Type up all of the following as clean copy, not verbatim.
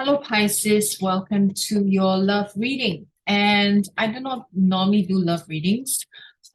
Hello, Pisces. Welcome to your love reading. And I do not normally do love readings,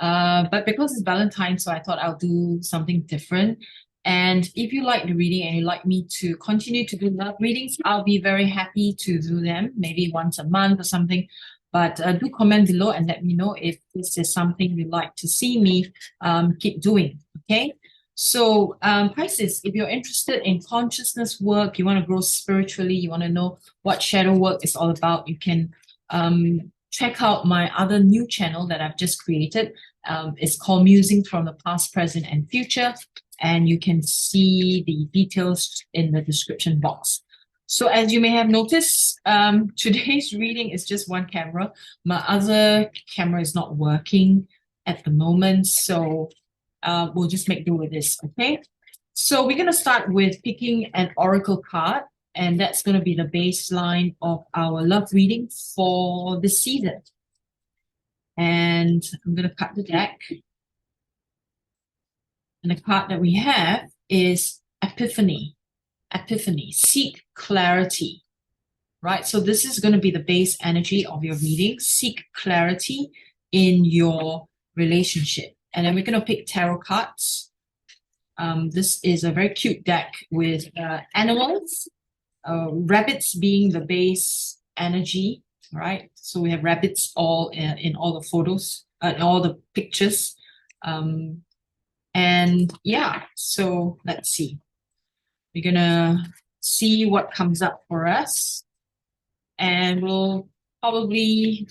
but because it's Valentine's, so I thought I'll do something different. And if you like the reading and you'd like me to continue to do love readings, I'll be very happy to do them, maybe once a month or something. But do comment below and let me know if this is something you'd like to see me keep doing. Okay. So, Pisces, if you're interested in consciousness work, you want to grow spiritually, you want to know what shadow work is all about, you can check out my other new channel that I've just created. It's called Musings from the Past, Present, and Future, and you can see the details in the description box. So, as you may have noticed, today's reading is just one camera. My other camera is not working at the moment, so we'll just make do with this, okay? So we're going to start with picking an oracle card, and that's going to be the baseline of our love reading for this season. And I'm going to cut the deck. And the card that we have is Epiphany. Epiphany, seek clarity, right? So this is going to be the base energy of your reading. Seek clarity in your relationship. And then we're going to pick tarot cards. This is a very cute deck with animals, rabbits being the base energy, right? So we have rabbits all in all the photos, all the pictures. And yeah, so let's see. We're going to see what comes up for us. And we'll probably,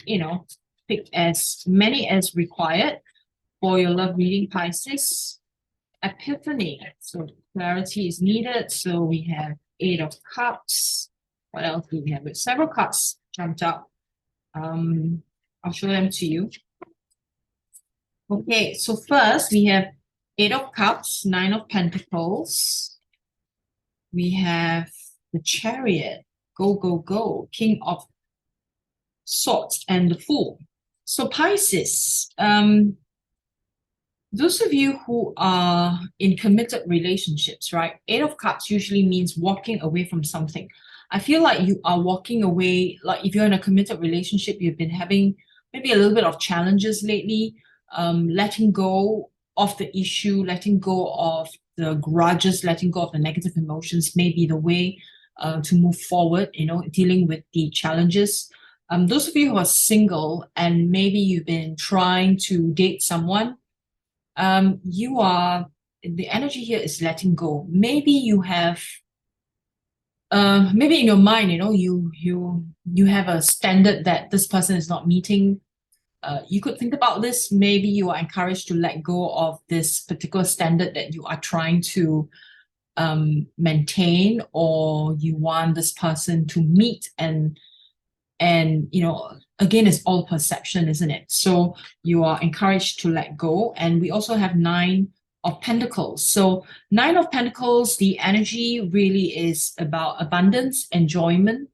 pick as many as required for your love reading, Pisces. Epiphany. So clarity is needed. So we have Eight of Cups. What else do we have? With several cards jumped up. I'll show them to you. Okay, so first we have Eight of Cups, Nine of Pentacles. We have the Chariot, go, go, go, King of Swords, and the Fool. So Pisces, those of you who are in committed relationships, right? Eight of Cups usually means walking away from something. I feel like you are walking away, like if you're in a committed relationship, you've been having maybe a little bit of challenges lately, letting go of the issue, letting go of the grudges, letting go of the negative emotions may be the way to move forward, dealing with the challenges. Those of you who are single and maybe you've been trying to date someone, the energy here is letting go. Maybe you have maybe in your mind, you have a standard that this person is not meeting. You could think about this. Maybe you are encouraged to let go of this particular standard that you are trying to maintain, or you want this person to meet, and again, it's all perception, isn't it? So you are encouraged to let go. And we also have Nine of Pentacles. So Nine of Pentacles, the energy really is about abundance, enjoyment,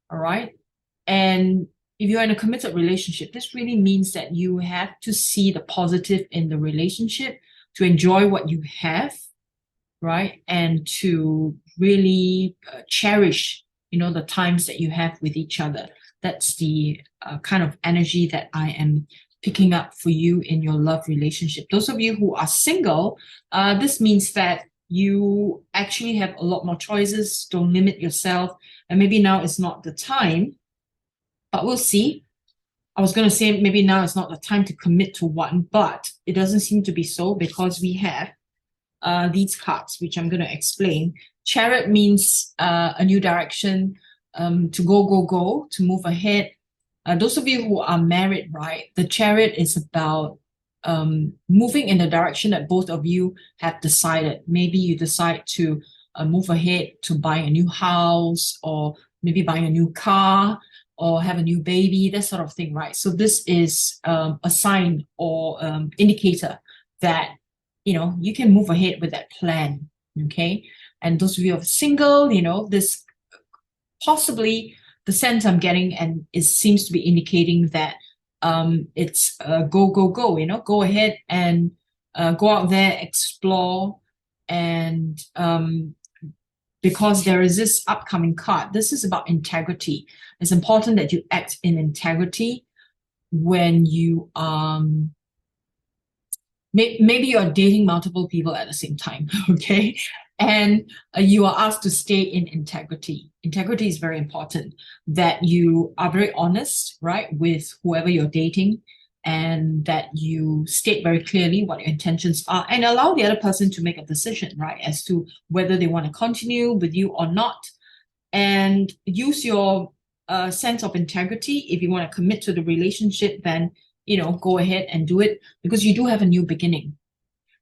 all right? And if you're in a committed relationship, this really means that you have to see the positive in the relationship, to enjoy what you have, right? And to really cherish the times that you have with each other. That's the kind of energy that I am picking up for you in your love relationship. Those of you who are single, this means that you actually have a lot more choices. Don't limit yourself. And maybe now is not the time, but we'll see. I was going to say maybe now is not the time to commit to one, but it doesn't seem to be so, because we have these cards, which I'm going to explain. Chariot means a new direction, to go, to move ahead. Those of you who are married, right, the Chariot is about moving in the direction that both of you have decided. Maybe you decide to move ahead to buy a new house, or maybe buy a new car, or have a new baby, that sort of thing, right? So this is a sign or indicator that you can move ahead with that plan, okay? And those of you who are single, this possibly the sense I'm getting, and it seems to be indicating that it's go, go ahead and go out there, explore, and because there is this upcoming card. This is about integrity. It's important that you act in integrity when you maybe you're dating multiple people at the same time, okay? And you are asked to stay in integrity. Integrity is very important, that you are very honest, right, with whoever you're dating, and that you state very clearly what your intentions are and allow the other person to make a decision, right, as to whether they want to continue with you or not. And use your sense of integrity. If you want to commit to the relationship, then go ahead and do it, because you do have a new beginning,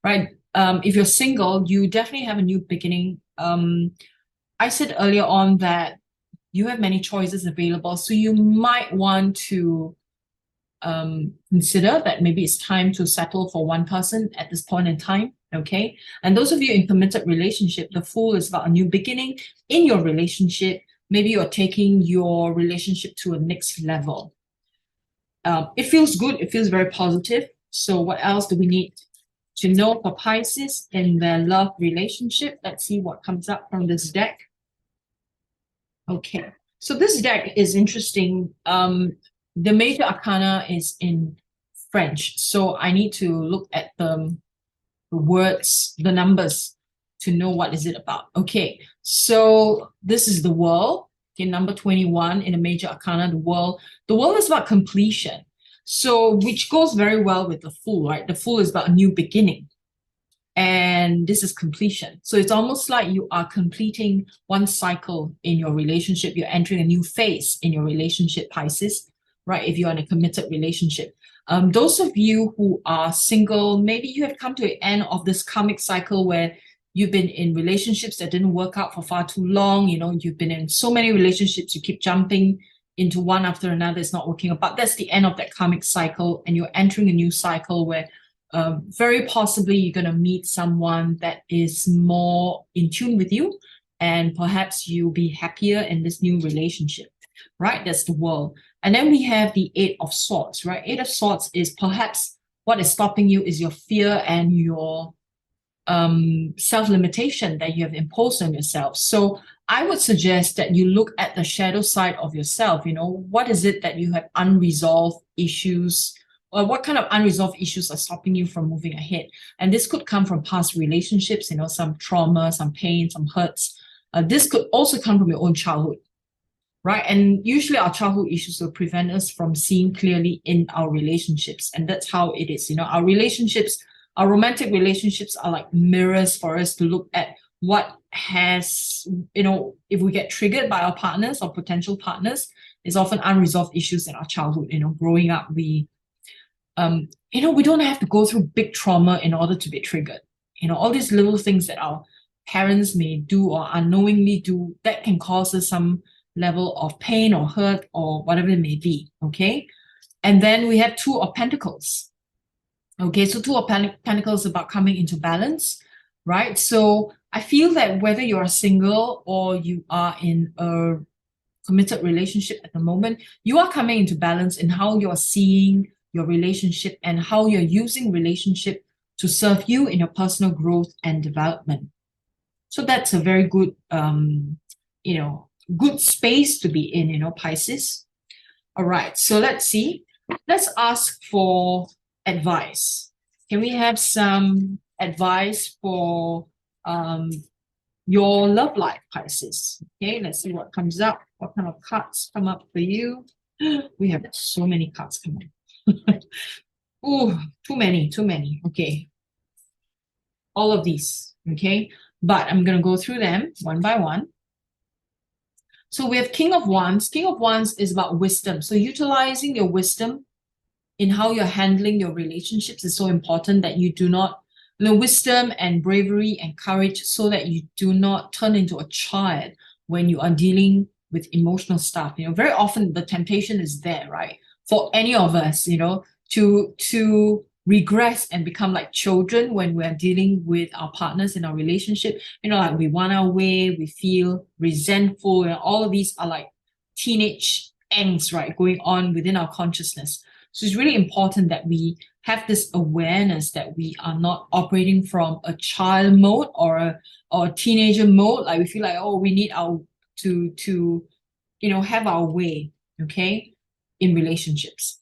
right? If you're single, you definitely have a new beginning. I said earlier on that you have many choices available, so you might want to consider that maybe it's time to settle for one person at this point in time, okay? And those of you in committed relationship, the Fool is about a new beginning in your relationship. Maybe you're taking your relationship to a next level. It feels good. It feels very positive. So what else do we need to know for Pisces in their love relationship? Let's see what comes up from this deck. Okay, so this deck is interesting. The major arcana is in French, so I need to look at the words, the numbers, to know what is it about. Okay, so this is the World. Okay, number 21 in a major arcana, the World. The World is about completion, so which goes very well with the Fool, right? The Fool is about a new beginning, and this is completion. So it's almost like you are completing one cycle in your relationship. You're entering a new phase in your relationship, Pisces, right? If you're in a committed relationship. Those of you who are single, maybe you have come to the end of this karmic cycle where you've been in relationships that didn't work out for far too long. You've been in so many relationships, you keep jumping into one after another, it's not working out. But that's the end of that karmic cycle, and you're entering a new cycle where very possibly you're going to meet someone that is more in tune with you, and perhaps you'll be happier in this new relationship, right? That's the World. And then we have the Eight of Swords, right? Eight of Swords is perhaps what is stopping you is your fear and your self-limitation that you have imposed on yourself. So I would suggest that you look at the shadow side of yourself. What is it that you have unresolved issues, or what kind of unresolved issues are stopping you from moving ahead? And this could come from past relationships, some trauma, some pain, some hurts. This could also come from your own childhood, right? And usually our childhood issues will prevent us from seeing clearly in our relationships. And that's how it is. Our relationships, our romantic relationships are like mirrors for us to look at what has, if we get triggered by our partners or potential partners, it's often unresolved issues in our childhood. Growing up, we don't have to go through big trauma in order to be triggered. All these little things that our parents may do or unknowingly do, that can cause us some level of pain or hurt or whatever it may be, okay? And then we have Two of Pentacles. Okay, so Two of Pentacles is about coming into balance, right? So I feel that whether you are single or you are in a committed relationship at the moment, you are coming into balance in how you're seeing your relationship and how you're using relationship to serve you in your personal growth and development. So that's a very good, good space to be in, Pisces. All right, so let's see. Let's ask for advice. Can we have some advice for your love life, Pisces? Okay, let's see what comes up. What kind of cards come up for you? We have so many cards coming. Oh, too many. Okay. All of these, okay? But I'm going to go through them one by one. So we have King of Wands. King of Wands is about wisdom. So utilizing your wisdom in how you're handling your relationships is so important, that you do not, wisdom and bravery and courage, so that you do not turn into a child when you are dealing with emotional stuff. Very often the temptation is there, right? For any of us, to regress and become like children when we're dealing with our partners in our relationship. Like we want our way, we feel resentful, and all of these are like teenage angst, right, going on within our consciousness. So it's really important that we have this awareness that we are not operating from a child mode or a teenager mode. Like we feel like, oh, we need our to have our way, okay, in relationships.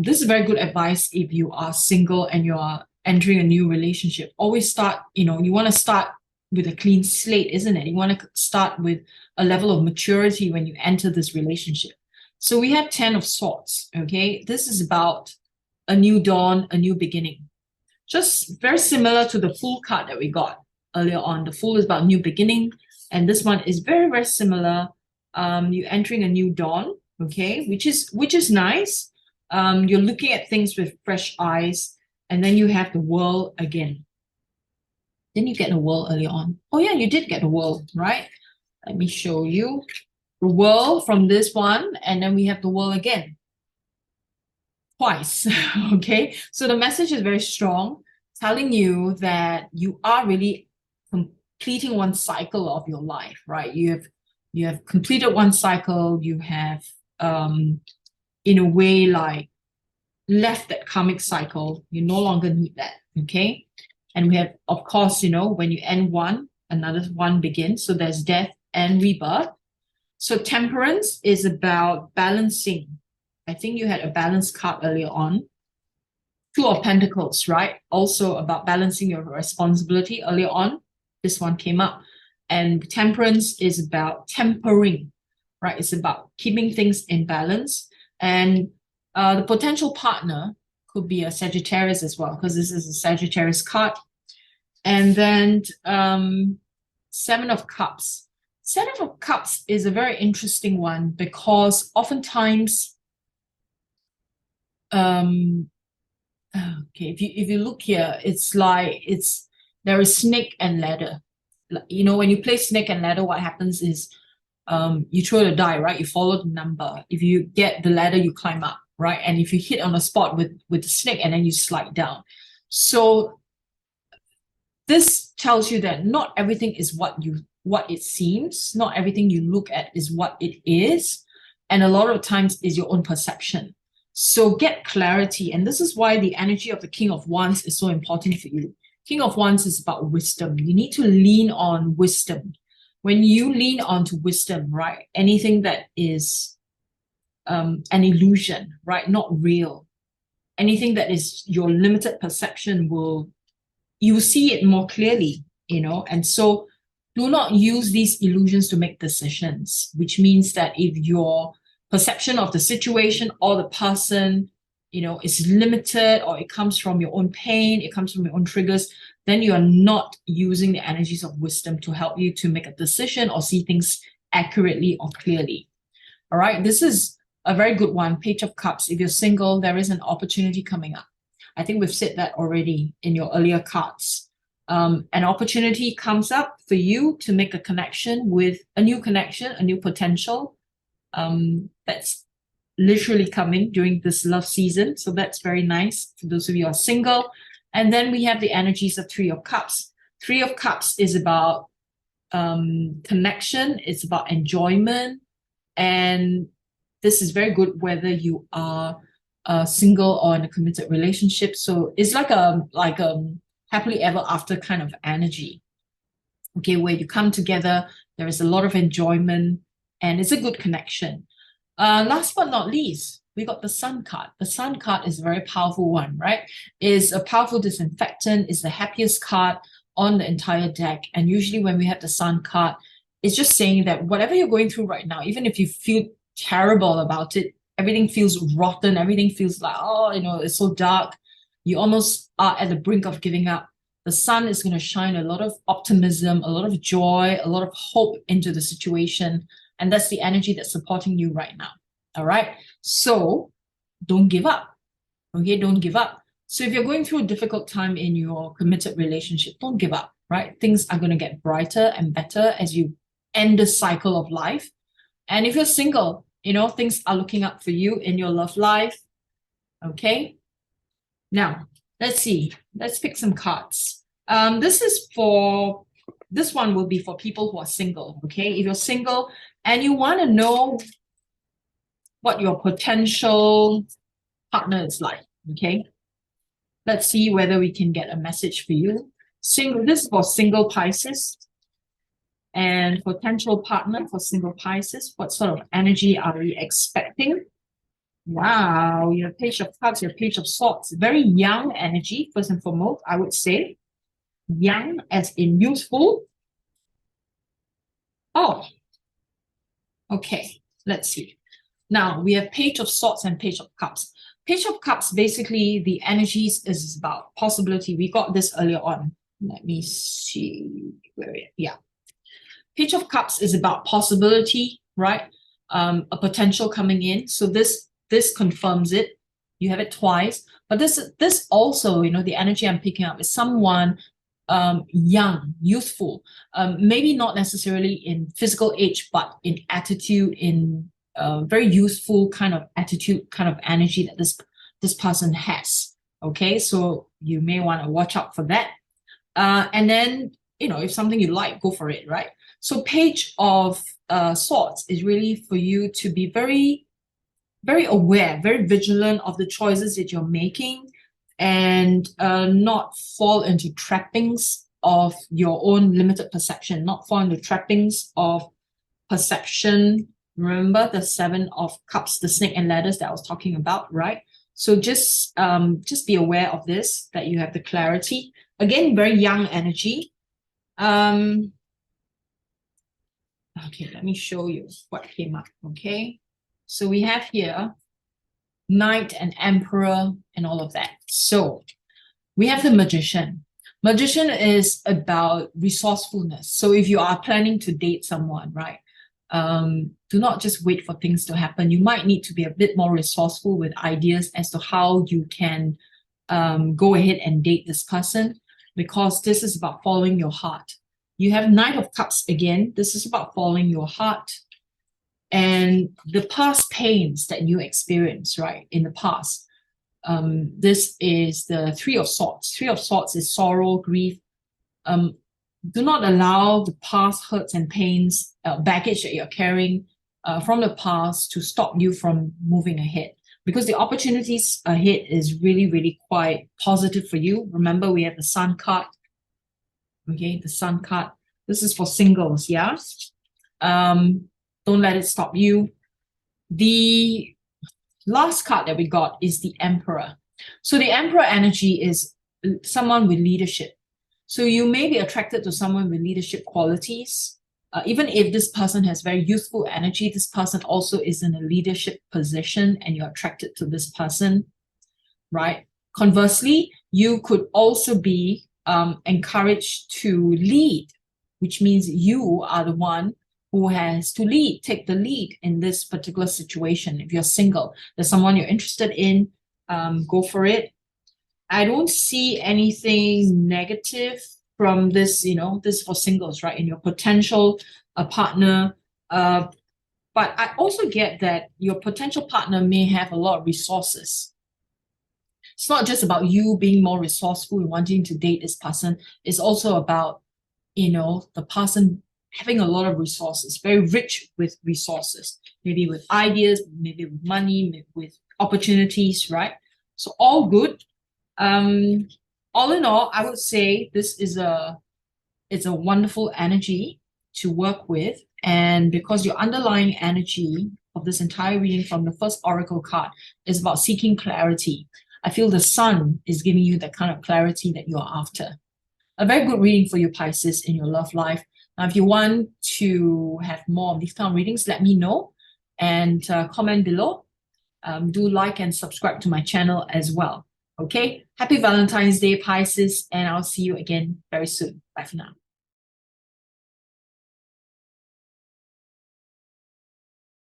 This is very good advice if you are single and you are entering a new relationship. Always start, you want to start with a clean slate, isn't it? You want to start with a level of maturity when you enter this relationship. So we have 10 of Swords, okay? This is about a new dawn, a new beginning. Just very similar to the Fool card that we got earlier on. The Fool is about new beginning, and this one is very, very similar. You're entering a new dawn, okay, which is nice. You're looking at things with fresh eyes, and then you have the World again. Didn't you get the World earlier on? Oh yeah, you did get the World, right? Let me show you the World from this one, and then we have the World again. Twice, okay? So the message is very strong, telling you that you are really completing one cycle of your life, right? You have completed one cycle, you have in a way like left that karmic cycle. You no longer need that, okay? And we have, of course, when you end one, another one begins. So there's death and rebirth. So Temperance is about balancing. I think you had a balance card earlier on. Two of Pentacles, right? Also about balancing your responsibility earlier on. This one came up. And Temperance is about tempering, right? It's about keeping things in balance. And the potential partner could be a Sagittarius as well, because this is a Sagittarius card. And then Seven of Cups. Seven of Cups is a very interesting one because oftentimes, okay, if you look here, it's like there is snake and ladder. When you play snake and ladder, what happens is you throw the die, right? You follow the number. If you get the ladder, you climb up, right? And if you hit on a spot with the snake, and then you slide down. So this tells you that not everything is what it seems. Not everything you look at is what it is. And a lot of times is your own perception. So get clarity. And this is why the energy of the King of Wands is so important for you. King of Wands is about wisdom. You need to lean on wisdom. When you lean onto wisdom, right, anything that is an illusion, right, not real, anything that is your limited perception you will see it more clearly, and so do not use these illusions to make decisions, which means that if your perception of the situation or the person, is limited, or it comes from your own pain, it comes from your own triggers, then you are not using the energies of wisdom to help you to make a decision or see things accurately or clearly. All right, this is a very good one. Page of Cups. If you're single, there is an opportunity coming up. I think we've said that already in your earlier cards. An opportunity comes up for you to make a connection with a new connection, a new potential that's literally coming during this love season. So that's very nice for those of you who are single. And then we have the energies of Three of Cups. Three of Cups is about connection. It's about enjoyment. And this is very good whether you are single or in a committed relationship. So it's like a happily ever after kind of energy, okay, where you come together, there is a lot of enjoyment, and it's a good connection. Last but not least, we got the Sun card. The Sun card is a very powerful one, right? It's a powerful disinfectant. It's the happiest card on the entire deck. And usually when we have the Sun card, it's just saying that whatever you're going through right now, even if you feel terrible about it, everything feels rotten, everything feels like, it's so dark, you almost are at the brink of giving up, the sun is going to shine a lot of optimism, a lot of joy, a lot of hope into the situation. And that's the energy that's supporting you right now. All right. So don't give up. Okay. Don't give up. So if you're going through a difficult time in your committed relationship, don't give up, right? Things are going to get brighter and better as you end the cycle of life. And if you're single, things are looking up for you in your love life. Okay. Now, let's see. Let's pick some cards. This one will be for people who are single. Okay. If you're single and you want to know what your potential partner is like. Okay, let's see whether we can get a message for you. This is for single Pisces. And potential partner for single Pisces, what sort of energy are we expecting? Wow, your Page of Cups, your Page of Swords, very young energy, first and foremost, I would say. Young as in youthful. Oh, okay, let's see. Now, we have Page of Swords and Page of Cups. Page of Cups, basically, the energies is about possibility. We got this earlier on. Let me see where yeah. Page of Cups is about possibility, right? A potential coming in. So this confirms it. You have it twice. But this also, the energy I'm picking up is someone young, youthful, maybe not necessarily in physical age, but in attitude, in very youthful kind of attitude, kind of energy that this person has. Okay, so you may want to watch out for that. And then, if something you like, go for it, right? So Page of Swords is really for you to be very, very aware, very vigilant of the choices that you're making, and not fall into trappings of your own limited perception, not fall into trappings of perception. Remember the Seven of Cups, the snake and ladders that I was talking about, right? So just be aware of this, that you have the clarity. Again, very young energy. Okay, let me show you what came up. Okay, so we have here Knight and Emperor and all of that. So we have the Magician. Magician is about resourcefulness. So if you are planning to date someone, right, do not just wait for things to happen. You might need to be a bit more resourceful with ideas as to how you can go ahead and date this person, because this is about following your heart. You have Knight of Cups again. This is about following your heart and the past pains that you experience, right, in the past. This is the Three of Swords. Three of Swords is sorrow, grief. Do not allow the past hurts and pains, baggage that you're carrying from the past to stop you from moving ahead, because the opportunities ahead is really, really quite positive for you. Remember, we have the Sun card. Okay, the Sun card. This is for singles, yeah? Don't let it stop you. The last card that we got is the Emperor. So the Emperor energy is someone with leadership. So you may be attracted to someone with leadership qualities. Even if this person has very youthful energy, this person also is in a leadership position and you're attracted to this person, right? Conversely, you could also be encouraged to lead, which means you are the one who has to lead, take the lead in this particular situation. If you're single, there's someone you're interested in, go for it. I don't see anything negative from this, this is for singles, right? In your potential partner. But I also get that your potential partner may have a lot of resources. It's not just about you being more resourceful and wanting to date this person. It's also about, the person having a lot of resources, very rich with resources, maybe with ideas, maybe with money, maybe with opportunities, right? So all good. All in all, I would say this is it's a wonderful energy to work with. And because your underlying energy of this entire reading from the first oracle card is about seeking clarity, I feel the Sun is giving you that kind of clarity that you're after. A very good reading for you, Pisces, in your love life. Now, if you want to have more of these kind of readings, let me know and comment below. Do like and subscribe to my channel as well. Okay, happy Valentine's Day, Pisces, and I'll see you again very soon. Bye for now.